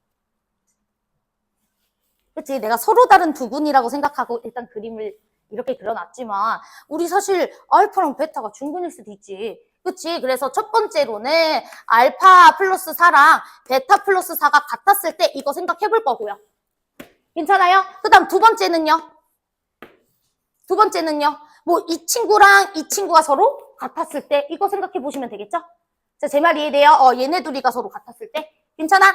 그치? 내가 서로 다른 두 군이라고 생각하고 일단 그림을 이렇게 그려놨지만 우리 사실 알파랑 베타가 중근일 수도 있지. 그치? 그래서 첫 번째로는 알파 플러스 4랑 베타 플러스 4가 같았을 때 이거 생각해 볼 거고요. 괜찮아요? 그 다음 두 번째는요? 뭐 이 친구랑 이 친구가 서로 같았을 때 이거 생각해 보시면 되겠죠? 자, 제 말 이해돼요? 얘네 둘이가 서로 같았을 때? 괜찮아?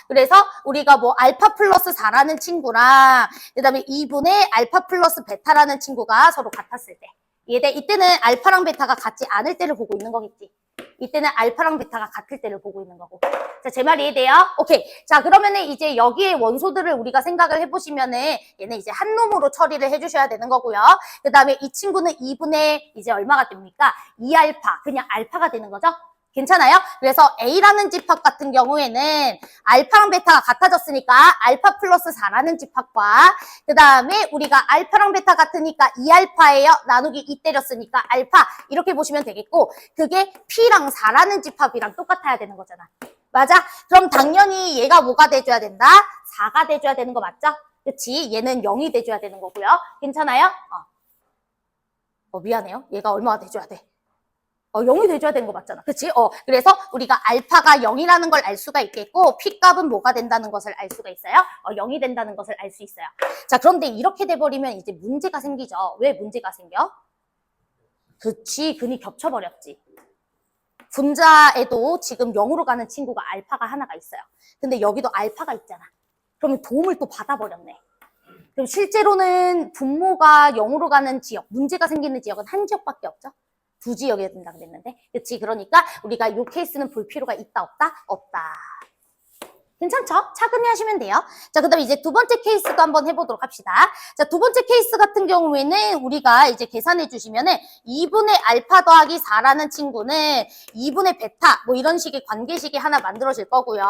그래서 우리가 뭐 알파 플러스 4라는 친구랑 그 다음에 2분의 알파 플러스 베타라는 친구가 서로 같았을 때. 이해돼? 이때는 알파랑 베타가 같지 않을 때를 보고 있는 거겠지. 이때는 알파랑 베타가 같을 때를 보고 있는 거고. 자, 제 말 이해돼요? 오케이. 자, 그러면은 이제 여기에 원소들을 우리가 생각을 해보시면은 얘는 이제 한 놈으로 처리를 해주셔야 되는 거고요. 그 다음에 이 친구는 2분의 이제 얼마가 됩니까? 2알파. 그냥 알파가 되는 거죠? 괜찮아요? 그래서 A라는 집합 같은 경우에는 알파랑 베타가 같아졌으니까 알파 플러스 4라는 집합과 그 다음에 우리가 알파랑 베타 같으니까 2알파예요. 나누기 2 때렸으니까 알파 이렇게 보시면 되겠고 그게 P랑 4라는 집합이랑 똑같아야 되는 거잖아. 맞아? 그럼 당연히 얘가 뭐가 돼줘야 된다? 4가 돼줘야 되는 거 맞죠? 그치? 얘는 0이 돼줘야 되는 거고요. 괜찮아요? 미안해요. 얘가 얼마가 돼줘야 돼? 0이 돼줘야 되는 거 맞잖아. 그치? 그래서 우리가 알파가 0이라는 걸 알 수가 있겠고, P값은 뭐가 된다는 것을 알 수가 있어요? 0이 된다는 것을 알 수 있어요. 자, 그런데 이렇게 돼버리면 이제 문제가 생기죠. 왜 문제가 생겨? 그치, 근이 겹쳐버렸지. 분자에도 지금 0으로 가는 친구가 알파가 하나가 있어요. 근데 여기도 알파가 있잖아. 그러면 도움을 또 받아버렸네. 그럼 실제로는 분모가 0으로 가는 지역, 문제가 생기는 지역은 한 지역밖에 없죠. 2지역이 된다 그랬는데. 그치? 그러니까 우리가 이 케이스는 볼 필요가 있다, 없다? 없다. 괜찮죠? 차근히 하시면 돼요. 자, 그 다음에 이제 두 번째 케이스도 한번 해보도록 합시다. 자, 두 번째 케이스 같은 경우에는 우리가 이제 계산해 주시면은 2분의 알파 더하기 4라는 친구는 2분의 베타, 뭐 이런 식의 관계식이 하나 만들어질 거고요.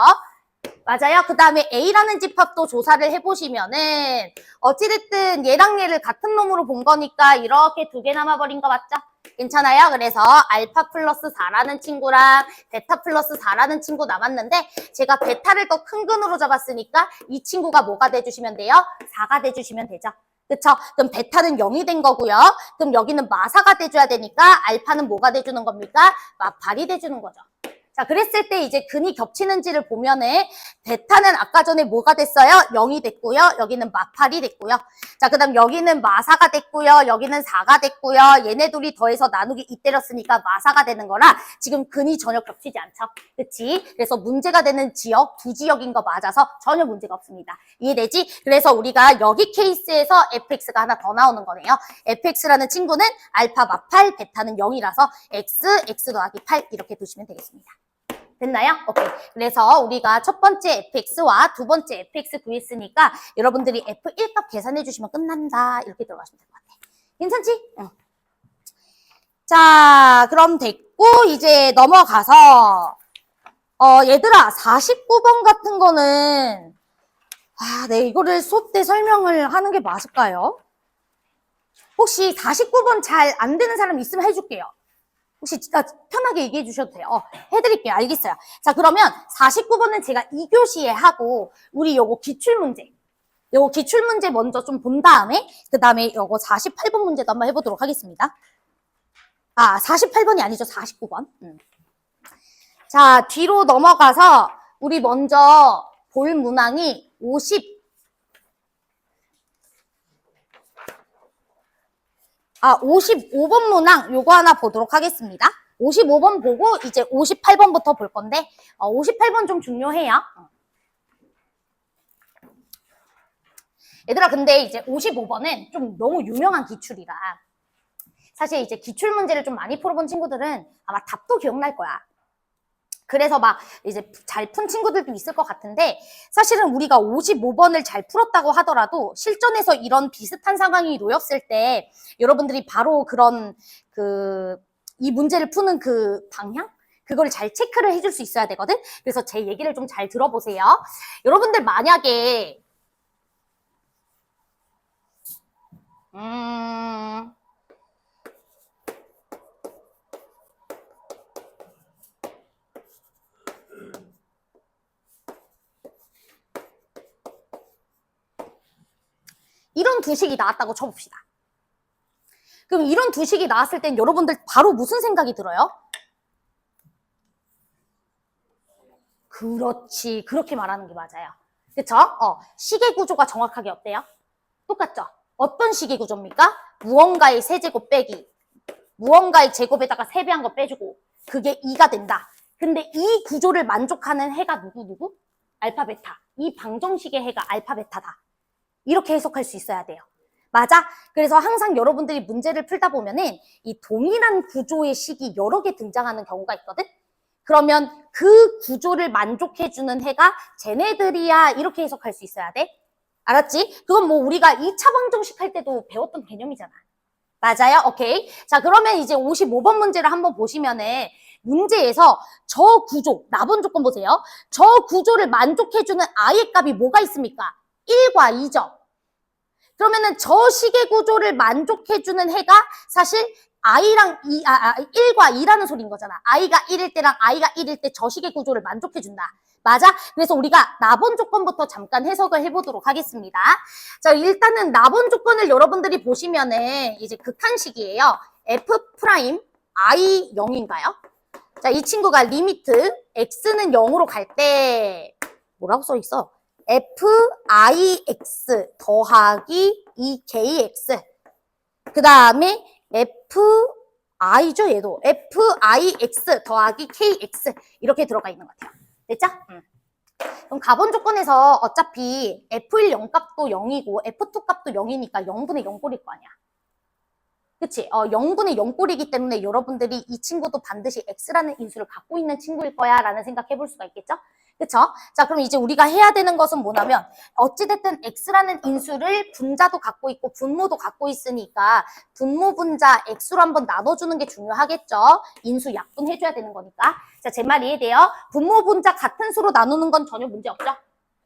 맞아요. 그 다음에 A라는 집합도 조사를 해보시면은 어찌됐든 얘랑 얘를 같은 놈으로 본 거니까 이렇게 2개 남아버린 거 맞죠? 괜찮아요? 그래서 알파 플러스 4라는 친구랑 베타 플러스 4라는 친구 남았는데 제가 베타를 더 큰 근으로 잡았으니까 이 친구가 뭐가 돼주시면 돼요? 4가 돼주시면 되죠. 그쵸? 그럼 베타는 0이 된 거고요. 그럼 여기는 마사가 돼줘야 되니까 알파는 뭐가 돼주는 겁니까? 마팔이 돼주는 거죠. 자, 그랬을 때 이제 근이 겹치는지를 보면은 베타는 아까 전에 뭐가 됐어요? 0이 됐고요. 여기는 마팔이 됐고요. 자, 그 다음 여기는 마사가 됐고요. 여기는 4가 됐고요. 얘네 둘이 더해서 나누기 2 때렸으니까 마사가 되는 거라 지금 근이 전혀 겹치지 않죠. 그치? 그래서 문제가 되는 지역, 2지역인 거 맞아서 전혀 문제가 없습니다. 이해되지? 그래서 우리가 여기 케이스에서 fx가 하나 더 나오는 거네요. fx라는 친구는 알파 마팔, 베타는 0이라서 x 더하기 8 이렇게 두시면 되겠습니다. 됐나요? 오케이. 그래서 우리가 첫 번째 fx와 두 번째 fx 구했으니까 여러분들이 f1값 계산해 주시면 끝난다. 이렇게 들어가시면 될 것 같아. 괜찮지? 응. 자, 그럼 됐고 이제 넘어가서 얘들아 49번 같은 거는 네, 이거를 수업 때 설명을 하는 게 맞을까요? 혹시 49번 잘 안 되는 사람 있으면 해줄게요. 혹시 편하게 얘기해 주셔도 돼요. 해드릴게요. 알겠어요. 자, 그러면 49번은 제가 2교시에 하고, 우리 요거 기출문제. 요거 기출문제 먼저 좀 본 다음에, 그 다음에 요거 48번 문제도 한번 해보도록 하겠습니다. 48번이 아니죠. 49번. 자, 뒤로 넘어가서, 우리 먼저 볼 문항이 55번 문항 요거 하나 보도록 하겠습니다. 55번 보고 이제 58번부터 볼 건데 58번 좀 중요해요. 얘들아, 근데 이제 55번은 좀 너무 유명한 기출이라 사실 이제 기출 문제를 좀 많이 풀어본 친구들은 아마 답도 기억날 거야. 그래서 막 이제 잘 푼 친구들도 있을 것 같은데 사실은 우리가 55번을 잘 풀었다고 하더라도 실전에서 이런 비슷한 상황이 놓였을 때 여러분들이 바로 그런 이 문제를 푸는 그 방향? 그걸 잘 체크를 해줄 수 있어야 되거든? 그래서 제 얘기를 좀 잘 들어보세요. 여러분들 만약에 이런 두 식이 나왔다고 쳐봅시다. 그럼 이런 두 식이 나왔을 땐 여러분들 바로 무슨 생각이 들어요? 그렇지. 그렇게 말하는 게 맞아요. 그쵸? 식의 구조가 정확하게 어때요? 똑같죠? 어떤 식의 구조입니까? 무언가의 세제곱 빼기. 무언가의 제곱에다가 3배한 거 빼주고 그게 2가 된다. 근데 이 구조를 만족하는 해가 누구? 알파, 베타. 이 방정식의 해가 알파, 베타다. 이렇게 해석할 수 있어야 돼요. 맞아? 그래서 항상 여러분들이 문제를 풀다 보면은 이 동일한 구조의 식이 여러 개 등장하는 경우가 있거든? 그러면 그 구조를 만족해주는 해가 쟤네들이야 이렇게 해석할 수 있어야 돼. 알았지? 그건 뭐 우리가 2차 방정식 할 때도 배웠던 개념이잖아. 맞아요? 오케이. 자, 그러면 이제 55번 문제를 한번 보시면은 문제에서 저 구조, 나번 조건 보세요. 저 구조를 만족해주는 i의 값이 뭐가 있습니까? 1과 2죠. 그러면은 저 식의 구조를 만족해주는 해가 사실 i랑 1과 2라는 소리인 거잖아. i가 1일 때랑 i가 1일 때 저 식의 구조를 만족해준다. 맞아? 그래서 우리가 나번 조건부터 잠깐 해석을 해보도록 하겠습니다. 자, 일단은 나번 조건을 여러분들이 보시면은 이제 극한식이에요. f 프라임 i 0인가요? 자, 이 친구가 리미트 x는 0으로 갈 때 뭐라고 써 있어? fix 더하기 2kx 그 다음에 fi죠 얘도 fix 더하기 kx 이렇게 들어가 있는 것 같아요. 됐죠? 그럼 가본 조건에서 어차피 f1 0값도 0이고 f2 값도 0이니까 0분의 0꼴일 거 아니야. 그치? 0분의 0꼴이기 때문에 여러분들이 이 친구도 반드시 x라는 인수를 갖고 있는 친구일 거야 라는 생각해 볼 수가 있겠죠? 그쵸? 자, 그럼 이제 우리가 해야 되는 것은 뭐냐면 어찌됐든 x라는 인수를 분자도 갖고 있고 분모도 갖고 있으니까 분모 분자 x로 한번 나눠주는 게 중요하겠죠? 인수 약분해줘야 되는 거니까. 자, 제 말 이해돼요? 분모 분자 같은 수로 나누는 건 전혀 문제 없죠?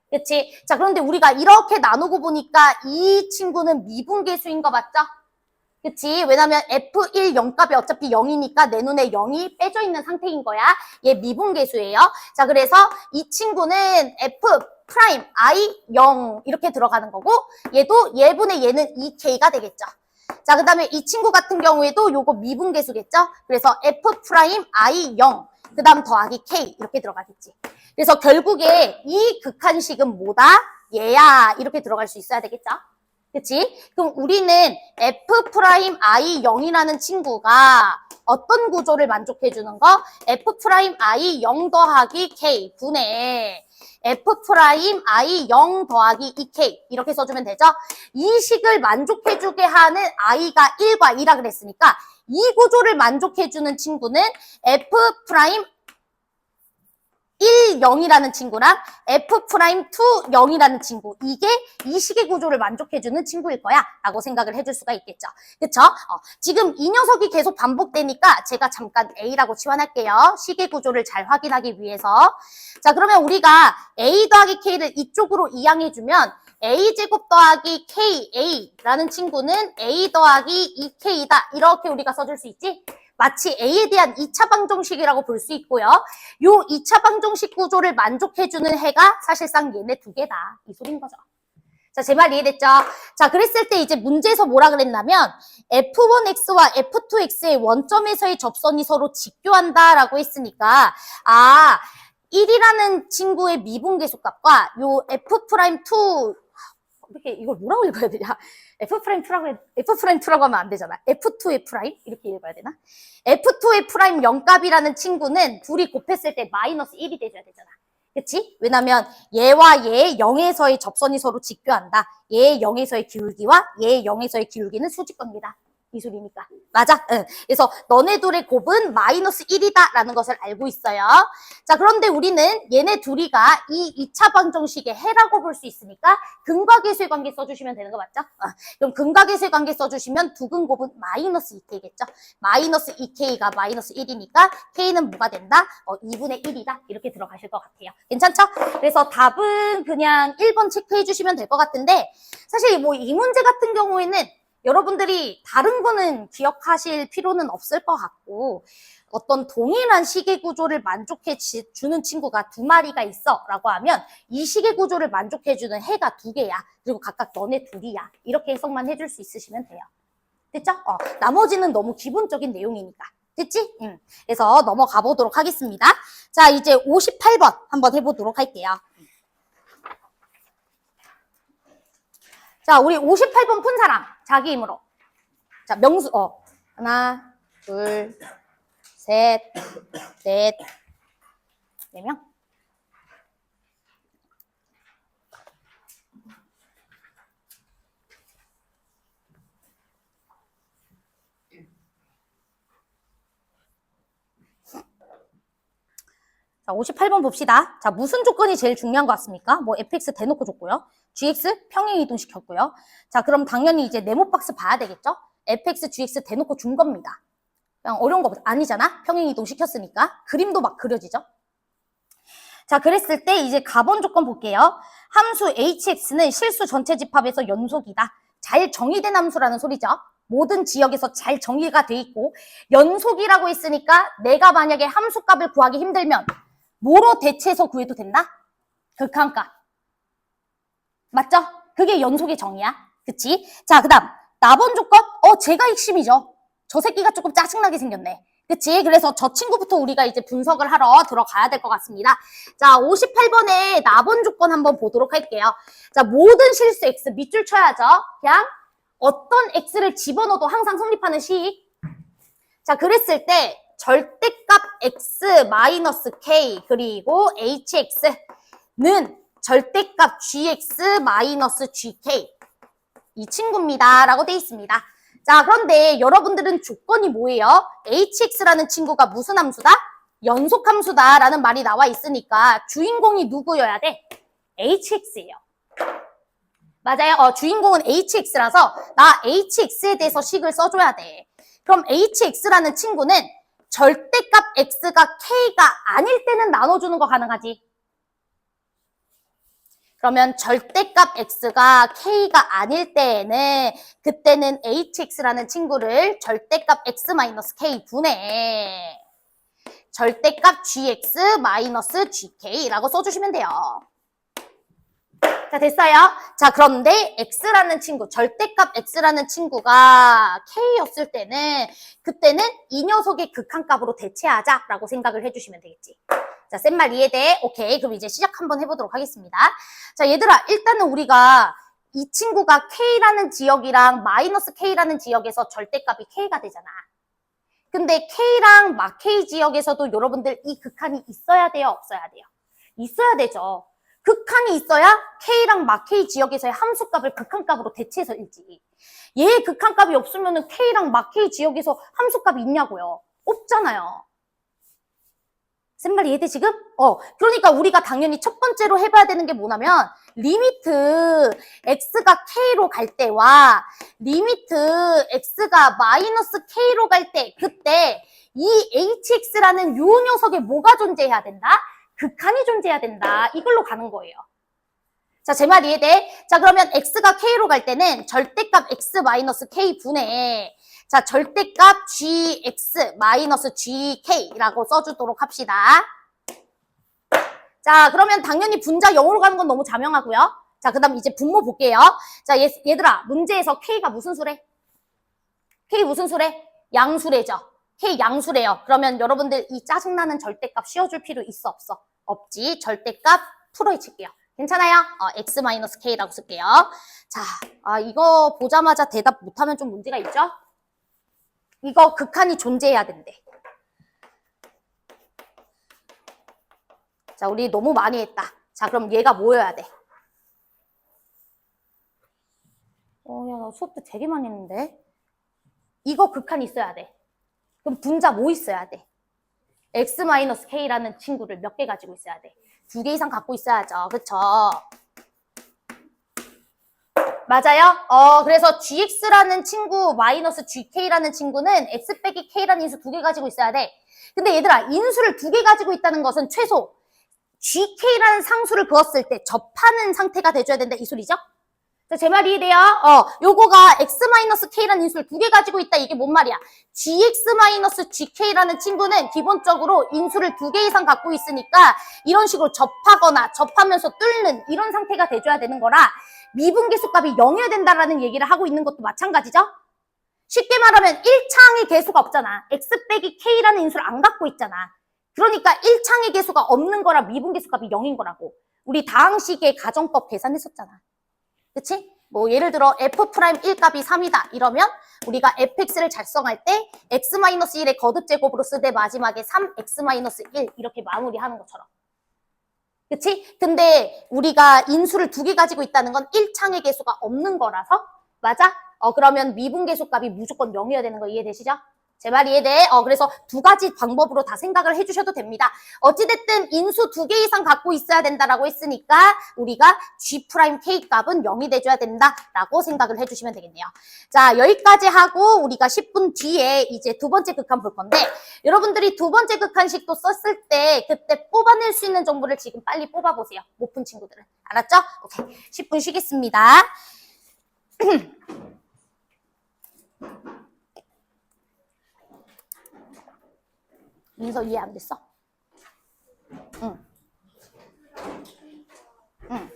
그치? 자, 그런데 우리가 이렇게 나누고 보니까 이 친구는 미분계수인 거 맞죠? 그치? 왜냐면 F1 0값이 어차피 0이니까 내 눈에 0이 빼져 있는 상태인 거야. 얘 미분계수예요. 자, 그래서 이 친구는 F 프라임 I 0 이렇게 들어가는 거고 얘도 얘분의 얘는 2K가 되겠죠. 자, 그 다음에 이 친구 같은 경우에도 요거 미분계수겠죠. 그래서 F 프라임 I 0 그 다음 더하기 K 이렇게 들어가겠지. 그래서 결국에 이 극한식은 뭐다? 얘야 이렇게 들어갈 수 있어야 되겠죠. 그치? 그럼 우리는 F 프라임 I 0이라는 친구가 어떤 구조를 만족해주는 거? F 프라임 I 0 더하기 K 분의 F 프라임 I 0 더하기 2K 이렇게 써주면 되죠? 이 식을 만족해주게 하는 I가 1과 2라 그랬으니까 이 구조를 만족해주는 친구는 F 프라임 1, 0이라는 친구랑 F 프라임 2, 0이라는 친구 이게 이 식의 구조를 만족해주는 친구일 거야 라고 생각을 해줄 수가 있겠죠. 그쵸? 지금 이 녀석이 계속 반복되니까 제가 잠깐 A라고 치환할게요. 식의 구조를 잘 확인하기 위해서. 자, 그러면 우리가 A 더하기 K를 이쪽으로 이항해주면 A제곱 더하기 KA라는 친구는 A 더하기 2K다 이렇게 우리가 써줄 수 있지? 마치 A에 대한 2차 방정식이라고 볼 수 있고요. 요 2차 방정식 구조를 만족해주는 해가 사실상 얘네 두 개다. 이 소린 거죠. 자, 제 말 이해됐죠? 자, 그랬을 때 이제 문제에서 뭐라 그랬냐면 F1x와 F2x의 원점에서의 접선이 서로 직교한다라고 했으니까 1이라는 친구의 미분계수값과 요 F'2 이렇게 이걸 뭐라고 읽어야 되냐? F'2라고 하면 안 되잖아. F2의 프라임? 이렇게 읽어야 되나? F2의 프라임 0값이라는 친구는 둘이 곱했을 때 마이너스 1이 돼줘야 되잖아. 그치? 왜냐면 얘와 얘의 0에서의 접선이 서로 직교한다. 얘의 0에서의 기울기와 얘의 0에서의 기울기는 수직관계다. 이 소리니까. 맞아? 응. 그래서 너네 둘의 곱은 마이너스 1이다 라는 것을 알고 있어요. 자, 그런데 우리는 얘네 둘이가 이 2차 방정식의 해라고 볼 수 있으니까 근과계수의 관계 써주시면 되는 거 맞죠? 그럼 근과계수의 관계 써주시면 두 근곱은 마이너스 2k겠죠? 마이너스 2k가 마이너스 1이니까 k는 뭐가 된다? 2분의 1이다. 이렇게 들어가실 것 같아요. 괜찮죠? 그래서 답은 그냥 1번 체크해 주시면 될 것 같은데 사실 뭐 이 문제 같은 경우에는 여러분들이 다른 거는 기억하실 필요는 없을 것 같고 어떤 동일한 시계 구조를 만족해 주는 친구가 두 마리가 있어 라고 하면 이 시계 구조를 만족해 주는 해가 두 개야. 그리고 각각 너네 둘이야. 이렇게 해석만 해줄 수 있으시면 돼요. 됐죠? 나머지는 너무 기본적인 내용이니까. 됐지? 그래서 넘어가 보도록 하겠습니다. 자, 이제 58번 한번 해보도록 할게요. 자, 우리 58번 푼 사람, 자기 힘으로. 자, 명수, 하나, 둘, 셋, 넷, 4명. 자, 58번 봅시다. 자, 무슨 조건이 제일 중요한 것 같습니까? 뭐 fx 대놓고 줬고요. gx 평행 이동시켰고요. 자, 그럼 당연히 이제 네모박스 봐야 되겠죠? fx, gx 대놓고 준 겁니다. 그냥 어려운 거 아니잖아? 평행 이동시켰으니까. 그림도 막 그려지죠? 자, 그랬을 때 이제 가본 조건 볼게요. 함수 hx는 실수 전체 집합에서 연속이다. 잘 정의된 함수라는 소리죠. 모든 지역에서 잘 정의가 돼 있고 연속이라고 했으니까 내가 만약에 함수값을 구하기 힘들면 뭐로 대체해서 구해도 된다? 극한값. 맞죠? 그게 연속의 정의야. 그치? 자, 그 다음 나번 조건? 제가 핵심이죠. 저 새끼가 조금 짜증나게 생겼네. 그치? 그래서 저 친구부터 우리가 이제 분석을 하러 들어가야 될 것 같습니다. 자, 58번에 나번 조건 한번 보도록 할게요. 자, 모든 실수 x 밑줄 쳐야죠. 그냥 어떤 x를 집어넣어도 항상 성립하는 식. 자, 그랬을 때 절대값 x 마이너스 k 그리고 hx는 절대값 gx 마이너스 gk 이 친구입니다 라고 돼 있습니다. 자, 그런데 여러분들은 조건이 뭐예요? hx라는 친구가 무슨 함수다? 연속함수다 라는 말이 나와 있으니까 주인공이 누구여야 돼? hx예요. 맞아요. 주인공은 hx라서 나 hx에 대해서 식을 써줘야 돼. 그럼 hx라는 친구는 절대값 x가 k가 아닐 때는 나눠주는 거 가능하지? 그러면 절대값 x가 k가 아닐 때에는 그때는 hx라는 친구를 절대값 x-k 분의 절대값 gx-gk라고 써주시면 돼요. 자, 됐어요? 자, 그런데 x라는 친구, 절대값 x라는 친구가 k였을 때는 그때는 이 녀석의 극한값으로 대체하자라고 생각을 해주시면 되겠지. 자, 쌤 말 이해돼? 오케이. 그럼 이제 시작 한번 해보도록 하겠습니다. 자, 얘들아, 일단은 우리가 이 친구가 k라는 지역이랑 마이너스 k라는 지역에서 절대값이 k가 되잖아. 근데 k랑 k 지역에서도 여러분들 이 극한이 있어야 돼요? 없어야 돼요? 있어야 되죠. 극한이 있어야 k랑 k 지역에서의 함수값을 극한값으로 대체해서 읽지. 얘의 극한값이 없으면 k랑 k 지역에서 함수값이 있냐고요. 없잖아요. 쌤 말 이해돼 지금? 그러니까 우리가 당연히 첫 번째로 해봐야 되는 게 뭐냐면 리미트 x가 k로 갈 때와 리미트 x가 마이너스 k로 갈 때 그때 이 hx라는 요 녀석에 뭐가 존재해야 된다? 극한이 존재해야 된다. 이걸로 가는 거예요. 자, 제 말 이해돼? 자, 그러면 x가 k로 갈 때는 절대값 x 마이너스 k 분의 자, 절대값 gx 마이너스 gk라고 써주도록 합시다. 자, 그러면 당연히 분자 0으로 가는 건 너무 자명하고요. 자, 그 다음 이제 분모 볼게요. 자, 얘들아, 문제에서 k가 무슨 수래? k 무슨 수래? 양수래죠. k 양수래요. 그러면 여러분들 이 짜증나는 절대값 씌워줄 필요 있어, 없어? 없지. 절대값 풀어헤칠게요. 괜찮아요? x-k라고 쓸게요. 자, 이거 보자마자 대답 못하면 좀 문제가 있죠? 이거 극한이 존재해야 된대. 자, 우리 너무 많이 했다. 자, 그럼 얘가 뭐여야 돼? 야, 나 수업 때 되게 많이 했는데. 이거 극한 있어야 돼. 그럼 분자 뭐 있어야 돼? x-k라는 친구를 몇 개 가지고 있어야 돼? 2개 이상 갖고 있어야죠. 그쵸? 맞아요? 그래서 gx라는 친구 마이너스 gk라는 친구는 x 빼기 k라는 인수 2개 가지고 있어야 돼. 근데 얘들아, 인수를 2개 가지고 있다는 것은 최소 gk라는 상수를 그었을 때 접하는 상태가 돼줘야 된다 이 소리죠? 제 말 이해돼요? 요거가 x-k라는 인수를 2개 가지고 있다 이게 뭔 말이야? gx-gk라는 친구는 기본적으로 인수를 2개 이상 갖고 있으니까 이런 식으로 접하거나 접하면서 뚫는 이런 상태가 돼줘야 되는 거라 미분계수값이 0이어야 된다라는 얘기를 하고 있는 것도 마찬가지죠? 쉽게 말하면 1창의 계수가 없잖아. x 빼기 k라는 인수를 안 갖고 있잖아. 그러니까 1창의 계수가 없는 거라 미분계수값이 0인 거라고. 우리 다항식의 가정법 계산했었잖아. 그치? 뭐 예를 들어 f'1 값이 3이다 이러면 우리가 fx를 작성할 때 x-1의 거듭제곱으로 쓰되 마지막에 3x-1 이렇게 마무리하는 것처럼. 그치? 근데 우리가 인수를 2개 가지고 있다는 건 1창의 계수가 없는 거라서 맞아? 그러면 미분계수값이 무조건 0이어야 되는 거 이해되시죠? 제 말 이해돼? 그래서 2가지 방법으로 다 생각을 해주셔도 됩니다. 어찌됐든 인수 2개 이상 갖고 있어야 된다라고 했으니까 우리가 G'K 값은 0이 돼줘야 된다라고 생각을 해주시면 되겠네요. 자, 여기까지 하고 우리가 10분 뒤에 이제 두 번째 극한 볼 건데 여러분들이 두 번째 극한식도 썼을 때 그때 뽑아낼 수 있는 정보를 지금 빨리 뽑아보세요. 못 푼 친구들은. 알았죠? 오케이. 10분 쉬겠습니다. 민서 이해 안 됐어? 응. 응.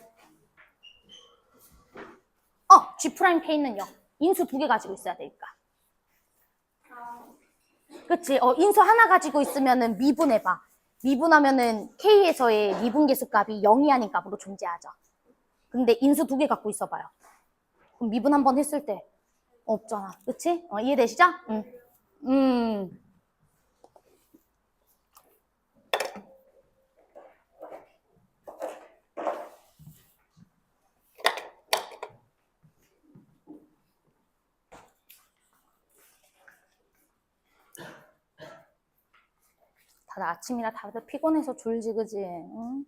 G'K는요. 인수 2개 가지고 있어야 되니까. 그치? 인수 하나 가지고 있으면은 미분해봐. 미분하면은 K에서의 미분계수값이 0이 아닌 값으로 존재하죠. 근데 인수 2개 갖고 있어봐요. 그럼 미분 한 번 했을 때 없잖아. 그치? 이해되시죠? 응. 다들 아침이라 다들 피곤해서 졸지, 그지? 응?